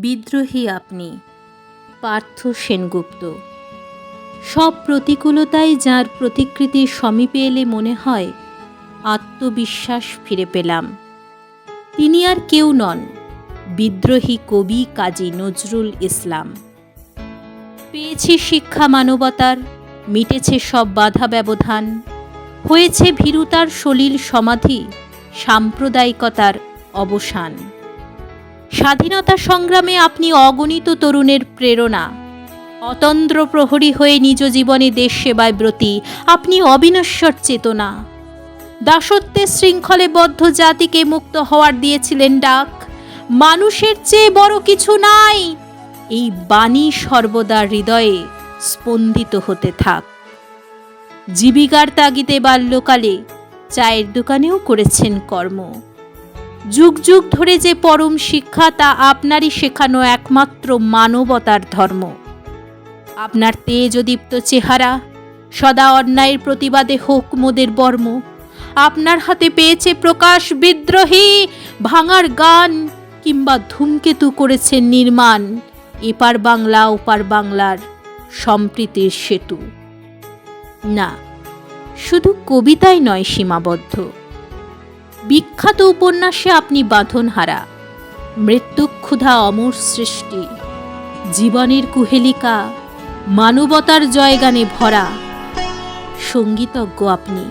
বিদ্রোহী আপনি, পার্থ সেনগুপ্ত। সব প্রতিকূলতায় যার প্রতিকৃতির সমীপে এলে মনে হয় আত্মবিশ্বাস ফিরে পেলাম। তিনি আর কেউ নন, বিদ্রোহী কবি কাজী নজরুল ইসলাম। পেয়েছি শিক্ষা মানবতার, মিটেছে সব বাধা ব্যবধান, হয়েছে ভীরুতার সলিল সমাধি, সাম্প্রদায়িকতার অবসান। স্বাধীনতা সংগ্রামে আপনি অগণিত তরুণের প্রেরণা। অতন্দ্র প্রহরী হয়ে নিজ জীবনে দেশ সেবায় ব্রতী আপনি অবিনশ্বর চেতনা। দাসত্বের শৃঙ্খলে বদ্ধ জাতিকে মুক্ত হওয়ার দিয়েছিলেন ডাক। মানুষের চেয়ে বড় কিছু নাই, এই বাণী সর্বদা হৃদয়ে স্পন্দিত হতে থাক। জীবিকার তাগিদে বাল্যকালে চায়ের দোকানেও করেছেন কর্ম। যুগ যুগ ধরে যে পরম শিক্ষা তা আপনারই শেখানো একমাত্র মানবতার ধর্ম। আপনার তেজদীপ্ত চেহারা সদা অন্যায়ের প্রতিবাদে হোক মোদের বর্ম। আপনার হাতে পেয়েছে প্রকাশ বিদ্রোহী, ভাঙার গান কিংবা ধূমকেতু করেছেন নির্মাণ এপার বাংলা ওপার বাংলার সম্প্রীতির সেতু। না, শুধু কবিতায় নয় সীমাবদ্ধ, বিখ্যাত উপন্যাসে আপনি বাঁধনহারা, মৃত্যুক্ষুধা অমর সৃষ্টি, জীবনের কুহেলিকা মানবতার জয়গানে ভরা। সঙ্গীতজ্ঞ আপনি,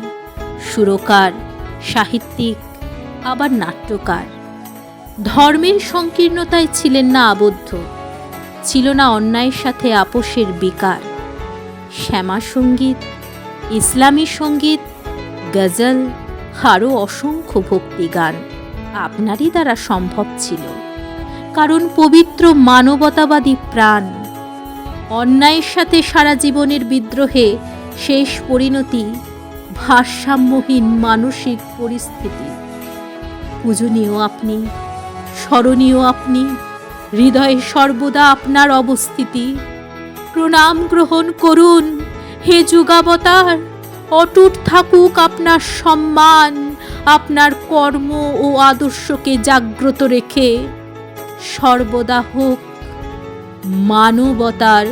সুরকার, সাহিত্যিক, আবার নাট্যকার। ধর্মের সংকীর্ণতায় ছিলেন না আবদ্ধ, ছিল না অন্যায়ের সাথে আপোষের বিকার। শ্যামা সঙ্গীত, ইসলামী সঙ্গীত, গজল, আরও অসংখ্য ভক্তিগান আপনারই দ্বারা সম্ভব ছিল, কারণ পবিত্র মানবতাবাদী প্রাণ। অন্যায়ের সাথে সারা জীবনের বিদ্রোহে শেষ পরিণতি ভারসাম্যহীন মানসিক পরিস্থিতি। পূজনীয় আপনি, স্মরণীয় আপনি, হৃদয়ে সর্বদা আপনার অবস্থিতি। প্রণাম গ্রহণ করুন হে যুগাবতার, অটুট থাকুক আপনার সম্মান। আপনার কর্ম ও আদর্শকে জাগ্রত রেখে সর্বদা হোক মানবতার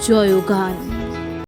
জয়গান।